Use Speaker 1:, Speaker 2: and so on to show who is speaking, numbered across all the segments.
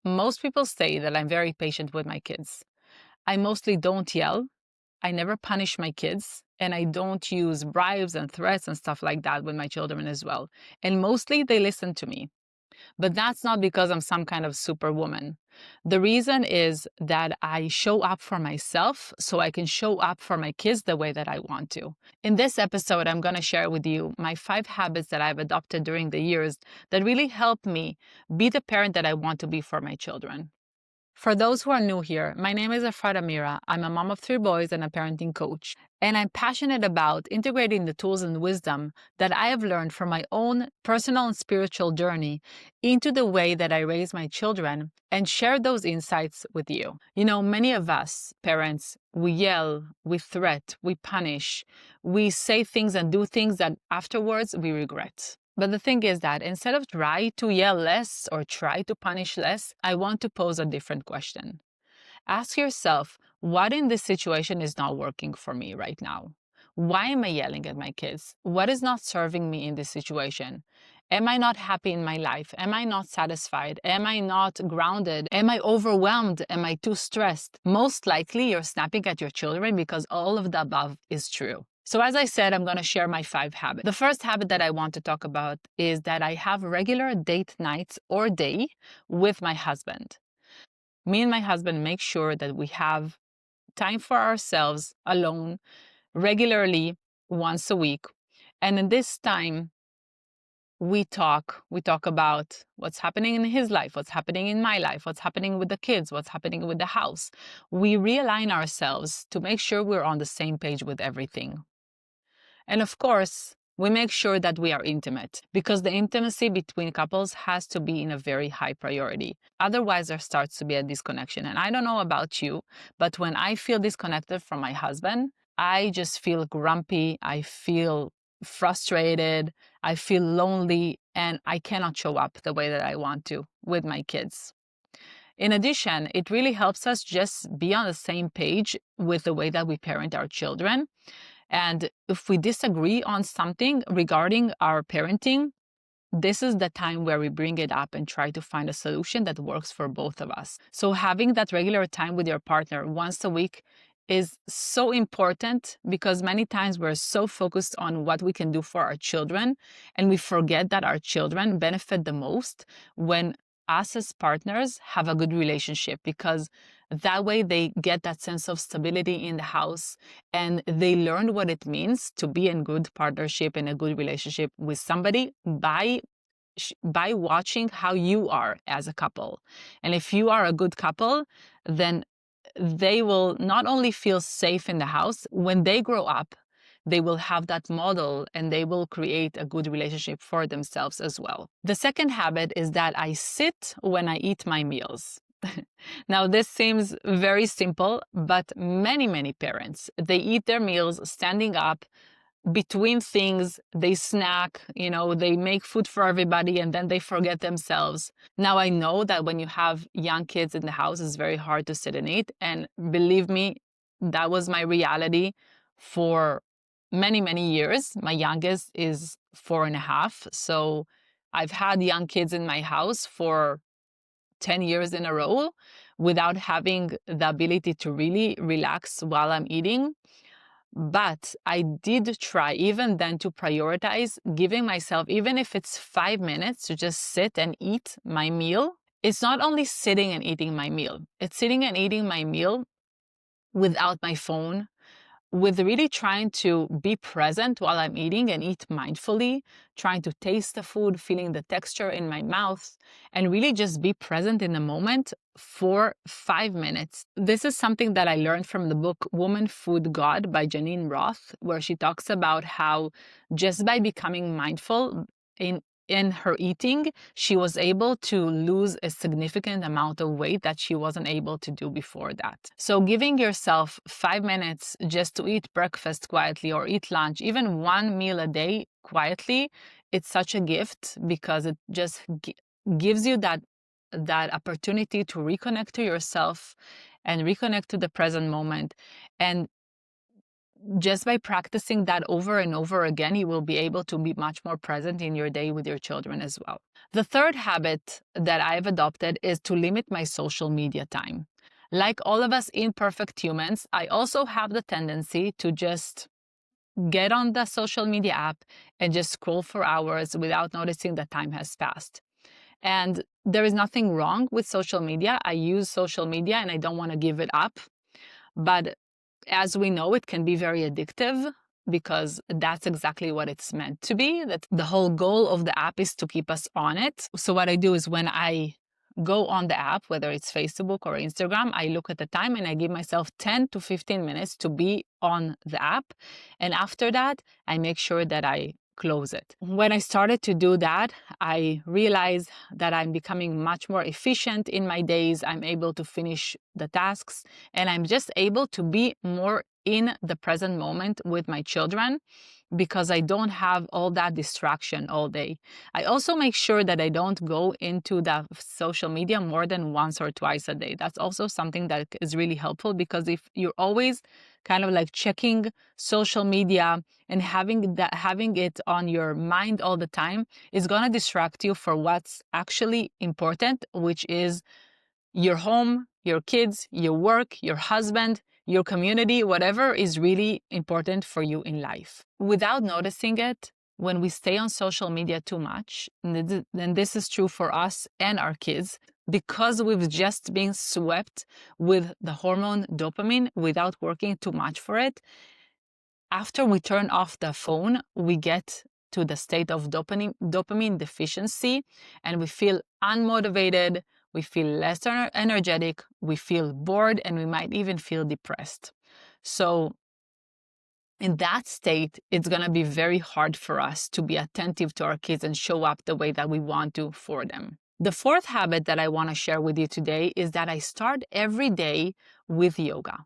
Speaker 1: Most people say that I'm very patient with my kids. I mostly don't yell. I never punish my kids. And I don't use bribes and threats and stuff like that with my children as well. And mostly they listen to me. But that's not because I'm some kind of superwoman. The reason is that I show up for myself so I can show up for my kids the way that I want to. In this episode, I'm going to share with you my 5 habits that I've adopted during the years that really help me be the parent that I want to be for my children. For those who are new here, my name is Efrat Amira. I'm a mom of 3 boys and a parenting coach. And I'm passionate about integrating the tools and wisdom that I have learned from my own personal and spiritual journey into the way that I raise my children and share those insights with you. You know, many of us parents, we yell, we threat, we punish, we say things and do things that afterwards we regret. But the thing is that instead of try to yell less or try to punish less, I want to pose a different question. Ask yourself, what in this situation is not working for me right now? Why am I yelling at my kids? What is not serving me in this situation? Am I not happy in my life? Am I not satisfied? Am I not grounded? Am I overwhelmed? Am I too stressed? Most likely you're snapping at your children because all of the above is true. So as I said, I'm going to share my 5 habits. The first habit that I want to talk about is that I have regular date nights or day with my husband. Me and my husband make sure that we have time for ourselves alone regularly once a week. And in this time, we talk about what's happening in his life, what's happening in my life, what's happening with the kids, what's happening with the house. We realign ourselves to make sure we're on the same page with everything. And of course, we make sure that we are intimate because the intimacy between couples has to be in a very high priority. Otherwise, there starts to be a disconnection. And I don't know about you, but when I feel disconnected from my husband, I just feel grumpy. I feel frustrated. I feel lonely, and I cannot show up the way that I want to with my kids. In addition, it really helps us just be on the same page with the way that we parent our children. And if we disagree on something regarding our parenting, this is the time where we bring it up and try to find a solution that works for both of us. So having that regular time with your partner once a week is so important because many times we're so focused on what we can do for our children and we forget that our children benefit the most when us as partners have a good relationship, because that way they get that sense of stability in the house and they learn what it means to be in good partnership and a good relationship with somebody by watching how you are as a couple. And if you are a good couple, then they will not only feel safe in the house, when they grow up, they will have that model and they will create a good relationship for themselves as well. The second habit is that I sit when I eat my meals. Now, this seems very simple, but many parents, they eat their meals standing up between things. They snack, they make food for everybody and then they forget themselves. Now, I know that when you have young kids in the house, it's very hard to sit and eat. And believe me, that was my reality for many years. My youngest is 4.5. So I've had young kids in my house for 10 years in a row without having the ability to really relax while I'm eating. But I did try even then to prioritize giving myself, even if it's 5 minutes, to just sit and eat my meal. It's not only sitting and eating my meal, it's sitting and eating my meal without my phone, with really trying to be present while I'm eating and eat mindfully, trying to taste the food, feeling the texture in my mouth, and really just be present in the moment for 5 minutes. This is something that I learned from the book Woman, Food, God by Janine Roth, where she talks about how just by becoming mindful in her eating, she was able to lose a significant amount of weight that she wasn't able to do before that. So giving yourself 5 minutes just to eat breakfast quietly or eat lunch, even one meal a day quietly, it's such a gift because it just gives you that opportunity to reconnect to yourself and reconnect to the present moment. And just by practicing that over and over again, you will be able to be much more present in your day with your children as well. The third habit that I've adopted is to limit my social media time. Like all of us imperfect humans, I also have the tendency to just get on the social media app and just scroll for hours without noticing that time has passed. And there is nothing wrong with social media. I use social media and I don't want to give it up. But as we know, it can be very addictive because that's exactly what it's meant to be. That the whole goal of the app is to keep us on it. So what I do is when I go on the app, whether it's Facebook or Instagram, I look at the time and I give myself 10 to 15 minutes to be on the app. And after that, I make sure that I close it. When I started to do that, I realized that I'm becoming much more efficient in my days. I'm able to finish the tasks and I'm just able to be more in the present moment with my children because I don't have all that distraction all day. I also make sure that I don't go into the social media more than once or twice a day. That's also something that is really helpful because if you're always kind of like checking social media and having it on your mind all the time, it's going to distract you for what's actually important, which is your home, your kids, your work, your husband, your community, whatever is really important for you in life. Without noticing it, when we stay on social media too much, and this is true for us and our kids, because we've just been swept with the hormone dopamine without working too much for it, after we turn off the phone, we get to the state of dopamine deficiency and we feel unmotivated, we feel less energetic, we feel bored, and we might even feel depressed. So in that state, it's going to be very hard for us to be attentive to our kids and show up the way that we want to for them. The fourth habit that I want to share with you today is that I start every day with yoga.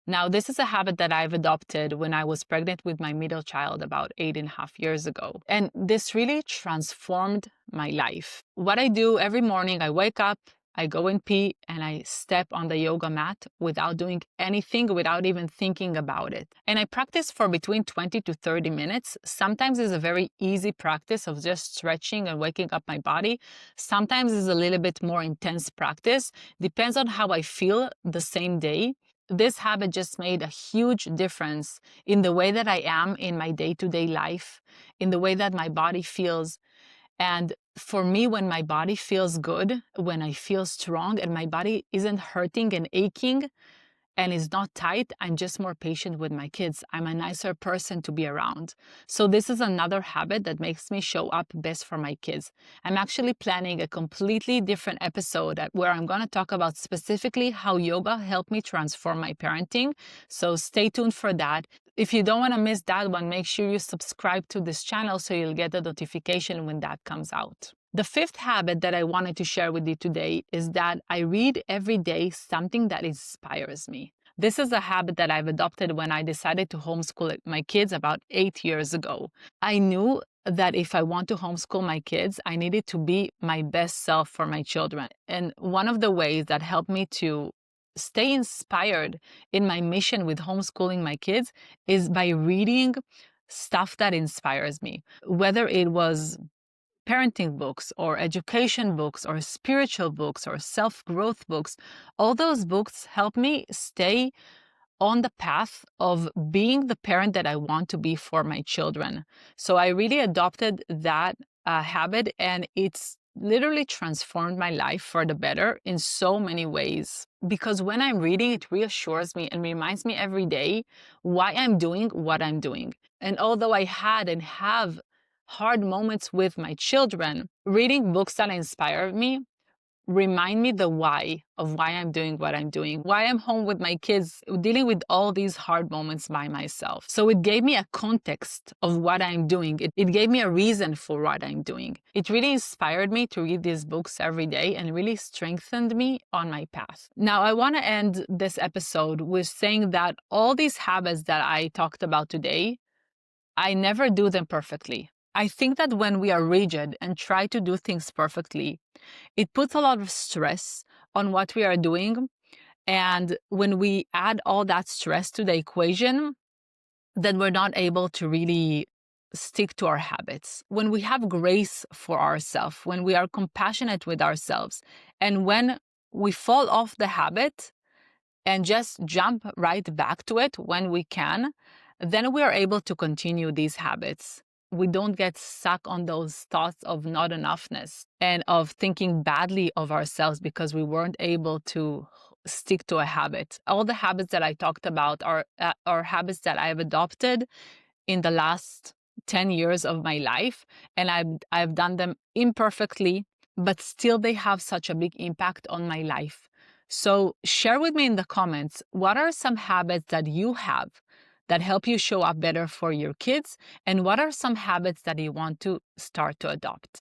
Speaker 1: Now, this is a habit that I've adopted when I was pregnant with my middle child about 8.5 years ago. And this really transformed my life. What I do every morning, I wake up, I go and pee, and I step on the yoga mat without doing anything, without even thinking about it. And I practice for between 20 to 30 minutes. Sometimes it's a very easy practice of just stretching and waking up my body. Sometimes it's a little bit more intense practice. Depends on how I feel the same day. This habit just made a huge difference in the way that I am in my day-to-day life, in the way that my body feels. And for me, when my body feels good, when I feel strong and my body isn't hurting and aching and is not tight, I'm just more patient with my kids. I'm a nicer person to be around. So this is another habit that makes me show up best for my kids. I'm actually planning a completely different episode where I'm going to talk about specifically how yoga helped me transform my parenting. So stay tuned for that. If you don't want to miss that one, make sure you subscribe to this channel so you'll get a notification when that comes out. The fifth habit that I wanted to share with you today is that I read every day something that inspires me. This is a habit that I've adopted when I decided to homeschool my kids about 8 years ago. I knew that if I want to homeschool my kids, I needed to be my best self for my children. And one of the ways that helped me to stay inspired in my mission with homeschooling my kids is by reading stuff that inspires me, whether it was parenting books or education books or spiritual books or self-growth books. All those books help me stay on the path of being the parent that I want to be for my children. So I really adopted that habit, and it's literally transformed my life for the better in so many ways. Because when I'm reading, it reassures me and reminds me every day why I'm doing what I'm doing. And although I had and have hard moments with my children, reading books that inspire me remind me the why of why I'm doing what I'm doing, why I'm home with my kids, dealing with all these hard moments by myself. So it gave me a context of what I'm doing. It gave me a reason for what I'm doing. It really inspired me to read these books every day and really strengthened me on my path. Now, I want to end this episode with saying that all these habits that I talked about today, I never do them perfectly. I think that when we are rigid and try to do things perfectly, it puts a lot of stress on what we are doing. And when we add all that stress to the equation, then we're not able to really stick to our habits. When we have grace for ourselves, when we are compassionate with ourselves, and when we fall off the habit and just jump right back to it when we can, then we are able to continue these habits. We don't get stuck on those thoughts of not enoughness and of thinking badly of ourselves because we weren't able to stick to a habit. All the habits that I talked about are habits that I've adopted in the last 10 years of my life, and I've done them imperfectly, but still they have such a big impact on my life. So share with me in the comments, what are some habits that you have that help you show up better for your kids, and what are some habits that you want to start to adopt?